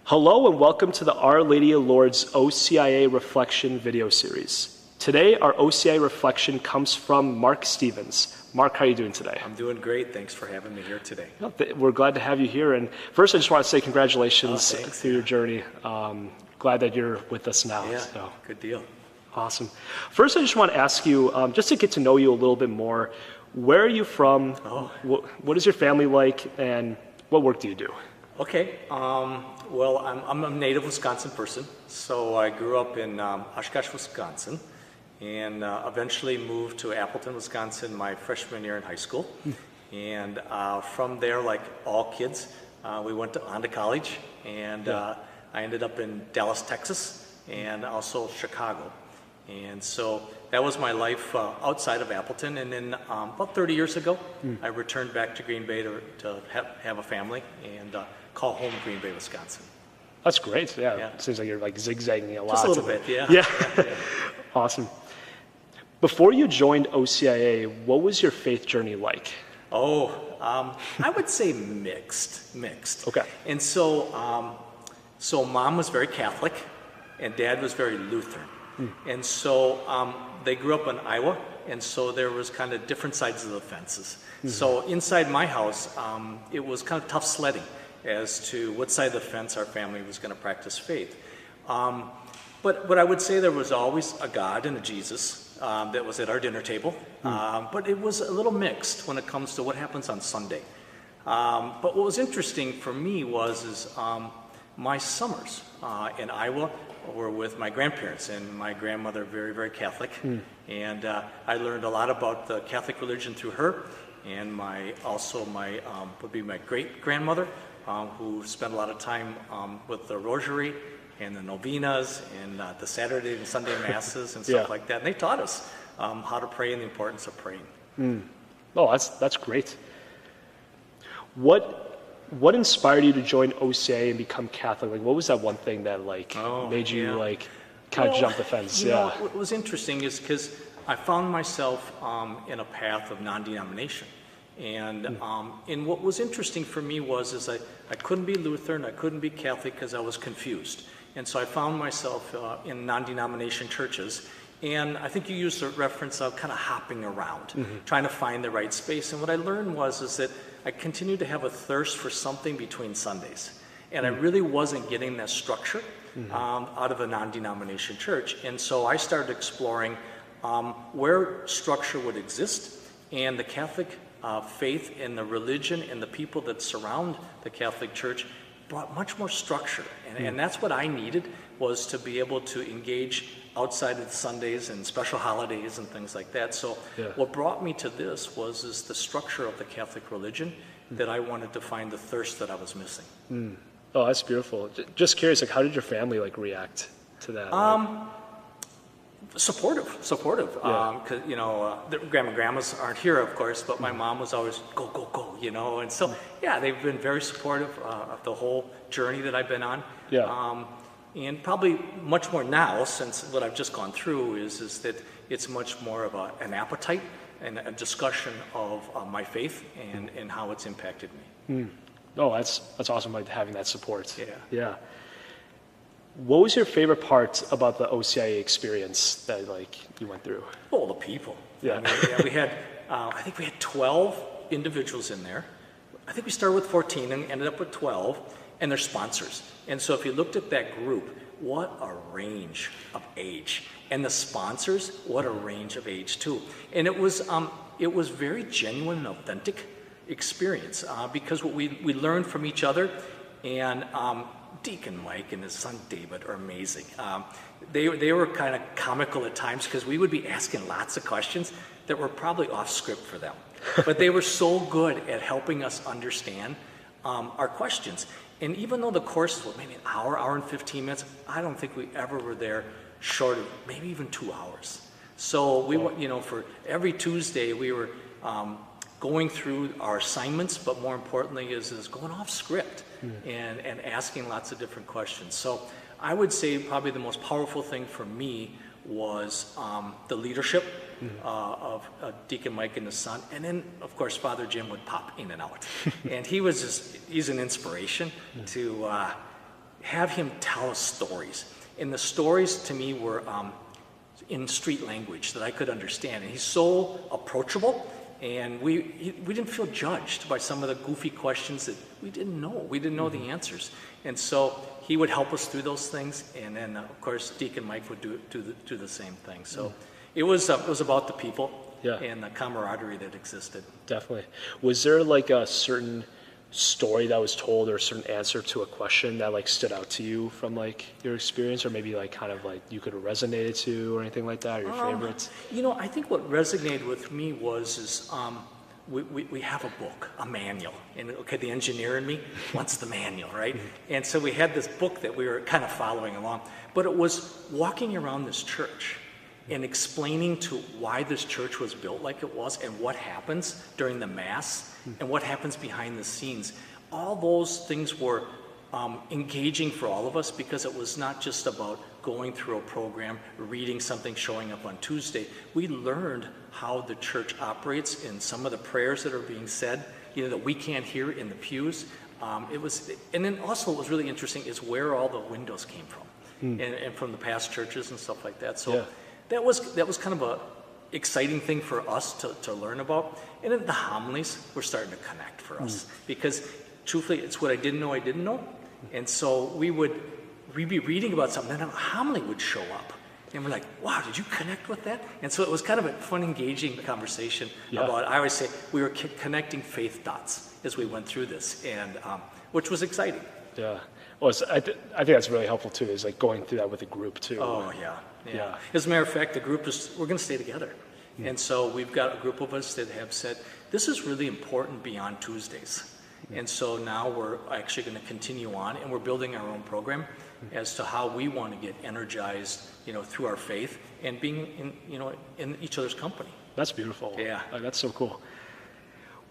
Hello and welcome to the Our Lady of Lourdes OCIA Reflection video series. Today, our OCIA reflection comes from Mark Stevens. Mark, how are you doing today? I'm doing great. Thanks for having me here today. We're glad to have you here. And first, I just want to say congratulations through your journey. Glad that you're with us now. Yeah, so. good deal. Awesome. First, I just want to ask you, just to get to know you a little bit more, where are you from? What is your family like? And what work do you do? Okay. Well, I'm a native Wisconsin person. So I grew up in Oshkosh, Wisconsin, and eventually moved to Appleton, Wisconsin my freshman year in high school. And from there, like all kids, we went on to college, and I ended up in Dallas, Texas, and also Chicago. And so that was my life outside of Appleton. And then about 30 years ago, I returned back to Green Bay to have a family and call home Green Bay, Wisconsin. That's great. Yeah. It seems like you're like zigzagging a lot. Just a little bit, yeah. Yeah. Awesome. Before you joined OCIA, what was your faith journey like? I would say mixed. Okay. And so mom was very Catholic and dad was very Lutheran. And so they grew up in Iowa, and so there was kind of different sides of the fences. So inside my house, it was kind of tough sledding as to what side of the fence our family was going to practice faith. But I would say there was always a God and a Jesus that was at our dinner table, but it was a little mixed when it comes to what happens on Sunday. But what was interesting for me was my summers in Iowa were with my grandparents, and my grandmother very, very Catholic, and I learned a lot about the Catholic religion through her, and my great grandmother, who spent a lot of time with the Rosary and the novenas and the Saturday and Sunday masses and stuff like that. And they taught us how to pray and the importance of praying. Oh, that's great. What inspired you to join OCIA and become Catholic? Like, what was that one thing that made you kind of jump the fence? What was interesting is because I found myself in a path of non-denomination. And what was interesting for me was I couldn't be Lutheran, I couldn't be Catholic because I was confused. And so I found myself in non-denomination churches. And I think you used the reference of kind of hopping around, trying to find the right space. And what I learned was that I continued to have a thirst for something between Sundays. And I really wasn't getting that structure out of a non-denomination church. And so I started exploring where structure would exist, and the Catholic faith and the religion and the people that surround the Catholic Church brought much more structure. And that's what I needed, was to be able to engage outside of the Sundays and special holidays and things like that. So what brought me to this was the structure of the Catholic religion that I wanted to find the thirst that I was missing. Oh, that's beautiful. Just curious, how did your family react to that? Supportive. Because grandmas aren't here, of course, but my mom was always go, and so they've been very supportive of the whole journey that I've been on. And probably much more now, since what I've just gone through is that it's much more of an appetite and a discussion of my faith and how it's impacted me. Oh, that's awesome, having that support. Yeah. What was your favorite part about the OCIA experience that you went through? Oh, the people. Yeah. We had, I think we had 12 individuals in there. I think we started with 14 and ended up with 12, and they're sponsors. And so if you looked at that group, what a range of age. And the sponsors, what a range of age too. And it was very genuine and authentic experience because what we learned from each other, and Deacon Mike and his son David are amazing. They were kind of comical at times because we would be asking lots of questions that were probably off script for them. But they were so good at helping us understand our questions. And even though the courses were maybe an hour and 15 minutes, I don't think we ever were there short of maybe even 2 hours. So we were, for every Tuesday we were going through our assignments, but more importantly is going off script and asking lots of different questions. So I would say probably the most powerful thing for me was the leadership of Deacon Mike and his son. And then, of course, Father Jim would pop in and out. And he's an inspiration to have him tell us stories. And the stories to me were in street language that I could understand. And he's so approachable, and we didn't feel judged by some of the goofy questions that we didn't know. We didn't know the answers. And so he would help us through those things. And then, of course, Deacon Mike would do the same thing. So it was about the people and the camaraderie that existed. Definitely. Was there like a certain story that was told or a certain answer to a question that like stood out to you from like your experience, or maybe like kind of like you could have resonated to or anything like that, or your favorites? I think what resonated with me is we have a book, a manual, and the engineer in me wants the manual, right? And so we had this book that we were kind of following along, but it was walking around this church and explaining to why this church was built like it was, and what happens during the Mass, and what happens behind the scenes. All those things were engaging for all of us, because it was not just about going through a program, reading something, showing up on Tuesday. We learned how the church operates in some of the prayers that are being said, that we can't hear in the pews. And then also what was really interesting is where all the windows came from, and from the past churches and stuff like that. So that was kind of a exciting thing for us to learn about. And then the homilies were starting to connect for us, because truthfully, it's what I didn't know. And so we'd be reading about something, and then a homily would show up. And we're like, wow, did you connect with that? And so it was kind of a fun, engaging conversation about, I always say, we were connecting faith dots as we went through this, and which was exciting. Yeah. Well, I think that's really helpful too, is like going through that with a group too. Oh, yeah. As a matter of fact, the group we're going to stay together. And so we've got a group of us that have said, this is really important beyond Tuesdays. And so now we're actually going to continue on, and we're building our own program as to how we want to get energized, through our faith and being in each other's company. That's beautiful. Yeah. That's so cool.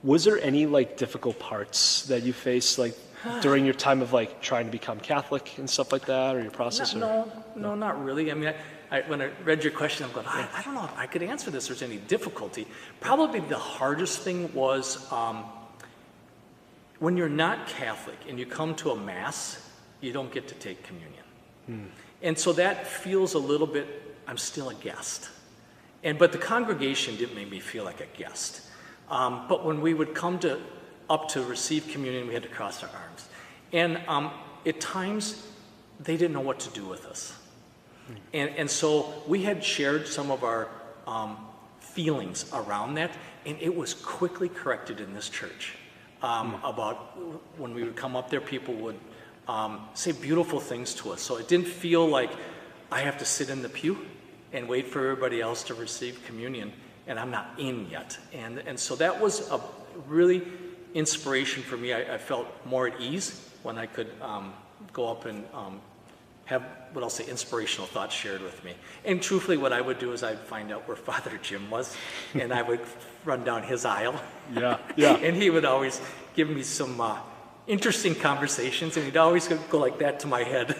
Was there any like difficult parts that you faced like during your time of like trying to become Catholic and stuff like that, or your process? No, not really. I mean, when I read your question, I'm going, I don't know if I could answer this. There's any difficulty. Probably the hardest thing was when you're not Catholic and you come to a Mass, you don't get to take communion. And so that feels a little bit, I'm still a guest. But the congregation didn't make me feel like a guest. But when we would come up to receive communion, we had to cross our arms. And at times, they didn't know what to do with us. And so we had shared some of our feelings around that, and it was quickly corrected in this church. About when we would come up there, people would say beautiful things to us. So it didn't feel like I have to sit in the pew and wait for everybody else to receive communion, and I'm not in yet. And so that was a really inspiration for me. I felt more at ease when I could go up and have, what I'll say, inspirational thoughts shared with me. And truthfully, what I would do is I'd find out where Father Jim was, and I would run down his aisle. Yeah. And he would always give me some interesting conversations, and he'd always go like that to my head.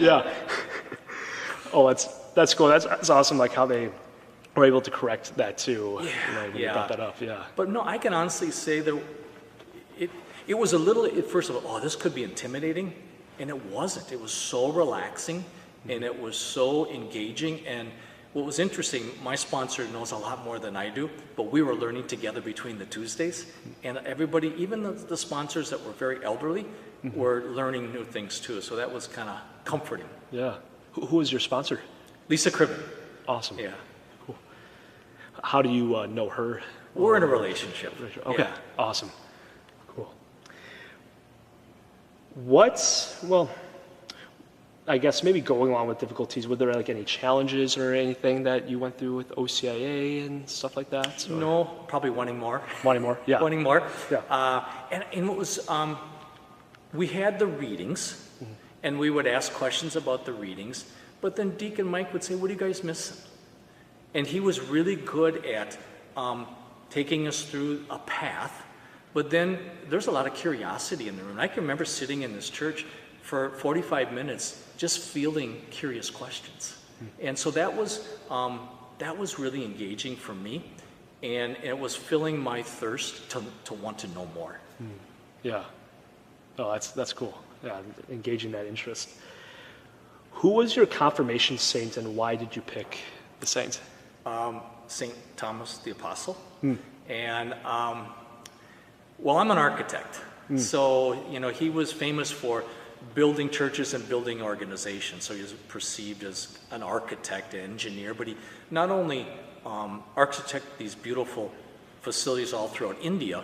Yeah. Oh, that's cool. That's awesome, like how they were able to correct that too. When you brought that up, But no, I can honestly say that it was a little, at first of all, this could be intimidating, and it wasn't. It was so relaxing, and it was so engaging. And what was interesting, my sponsor knows a lot more than I do, but we were learning together between the Tuesdays, and everybody, even the sponsors that were very elderly, were learning new things too. So that was kind of comforting. Yeah. Who was your sponsor? Lisa Cribben. Awesome. Yeah. Cool. How do you know her? We're in a relationship. Okay. Yeah. Awesome. Cool. I guess maybe going along with difficulties, were there like any challenges or anything that you went through with OCIA and stuff like that? So, no, probably wanting more. Wanting more? Yeah. Wanting more. Yeah. And what was, we had the readings, and we would ask questions about the readings, but then Deacon Mike would say, what are you guys missing? And he was really good at taking us through a path, but then there's a lot of curiosity in the room. And I can remember sitting in this church for 45 minutes just fielding curious questions. And so that was really engaging for me, and it was filling my thirst to want to know more. Yeah. Oh, that's cool. Yeah, engaging that interest. Who was your confirmation saint, and why did you pick the saint? St. Thomas the Apostle. And, well, I'm an architect. So, he was famous for building churches and building organizations. So he was perceived as an architect, an engineer, but he not only architected these beautiful facilities all throughout India,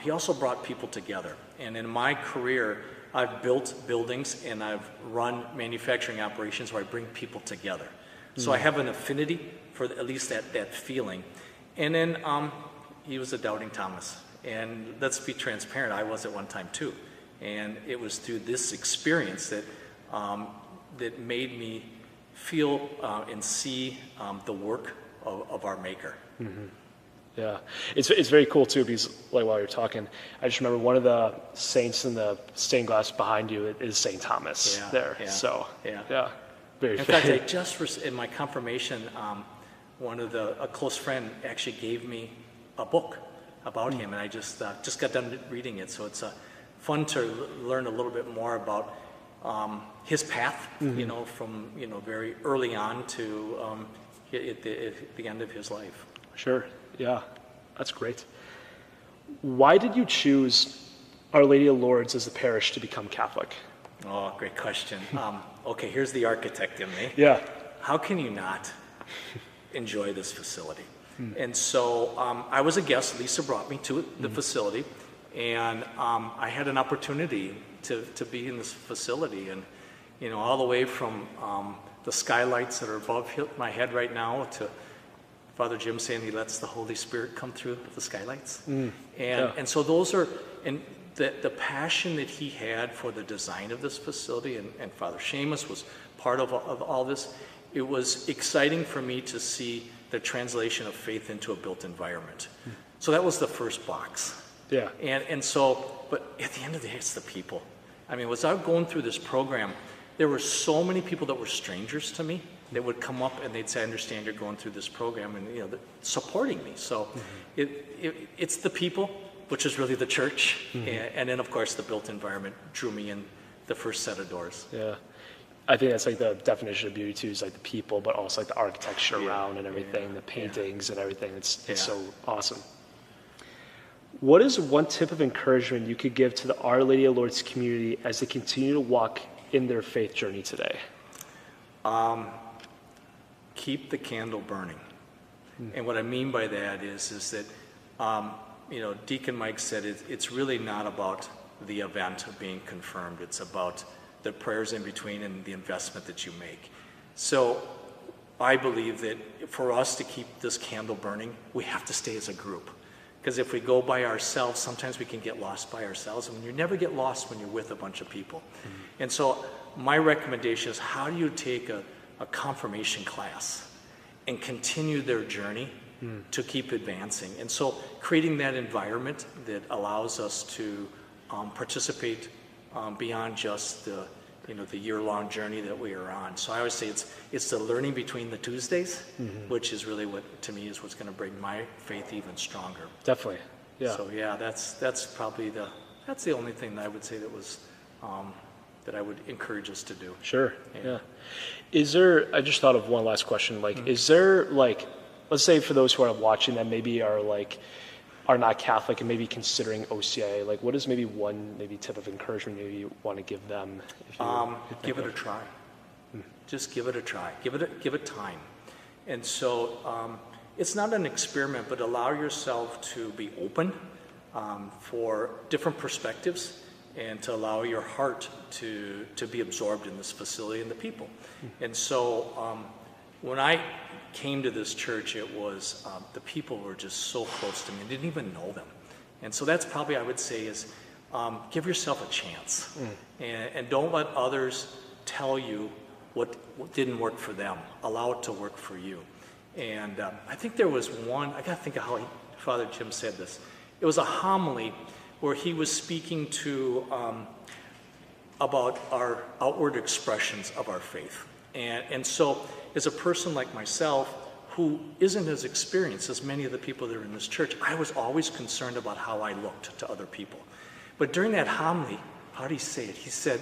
he also brought people together. And in my career, I've built buildings and I've run manufacturing operations where I bring people together. So I have an affinity for at least that feeling. And then he was a doubting Thomas. And let's be transparent, I was at one time too. And it was through this experience that that made me feel and see the work of our Maker. Yeah, it's very cool too, because like while you're talking, I just remember one of the saints in the stained glass behind you is Saint Thomas there. Yeah, so yeah. Very in fact, I just in my confirmation, a close friend actually gave me a book about him, and I just got done reading it. So it's fun to learn a little bit more about his path, from very early on to at the end of his life. Sure. Yeah, that's great. Why did you choose Our Lady of Lourdes as the parish to become Catholic? Oh, great question. Okay, here's the architect in me. Yeah. How can you not enjoy this facility? And so I was a guest. Lisa brought me to the facility, and I had an opportunity to be in this facility, and all the way from the skylights that are above my head right now to Father Jim saying he lets the Holy Spirit come through the skylights. And so those are, and the passion that he had for the design of this facility, and Father Seamus was part of all this. It was exciting for me to see the translation of faith into a built environment. So that was the first box. Yeah. And so, but at the end of the day, it's the people. I mean, as I was going through this program, there were so many people that were strangers to me that would come up and they'd say, I understand you're going through this program, and supporting me. So it's the people, which is really the church, and then of course the built environment drew me in the first set of doors. Yeah. I think that's like the definition of beauty too, is like the people, but also like the architecture around and everything, the paintings and everything. It's so awesome. What is one tip of encouragement you could give to the Our Lady of Lourdes community as they continue to walk in their faith journey today? Keep the candle burning. And what I mean by that is that, Deacon Mike said it's really not about the event of being confirmed. It's about the prayers in between and the investment that you make. So I believe that for us to keep this candle burning, we have to stay as a group. Because if we go by ourselves, sometimes we can get lost by ourselves. And you never get lost when you're with a bunch of people. And so my recommendation is, how do you take a confirmation class and continue their journey to keep advancing? And so creating that environment that allows us to participate beyond just the year-long journey that we are on. So I always say it's the learning between the Tuesdays, which is really what, to me, is what's going to bring my faith even stronger. Definitely. Yeah. So yeah, that's probably that's the only thing that I would say that was that I would encourage us to do. Sure. Yeah. Is there? I just thought of one last question. Like, is there let's say for those who are watching that maybe are not Catholic and maybe considering OCIA, what is maybe one tip of encouragement maybe you want to give them? Give it a try. Just give it a try. Give it time. And so it's not an experiment, but allow yourself to be open for different perspectives and to allow your heart to be absorbed in this facility and the people. And so when I came to this church, it was the people were just so close to me. I didn't even know them. And so that's probably, I would say, is give yourself a chance. And don't let others tell you what didn't work for them. Allow it to work for you. And I think there was one, I got to think of how Father Jim said this. It was a homily where he was speaking to about our outward expressions of our faith. And so as a person like myself who isn't as experienced as many of the people that are in this church, I was always concerned about how I looked to other people. But during that homily, how did he say it? He said,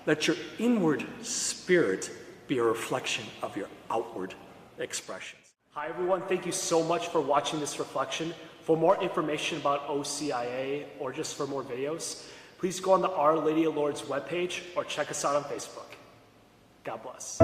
let your inward spirit be a reflection of your outward expressions. Hi everyone, thank you so much for watching this reflection. For more information about OCIA or just for more videos, please go on the Our Lady of Lourdes webpage or check us out on Facebook. God bless.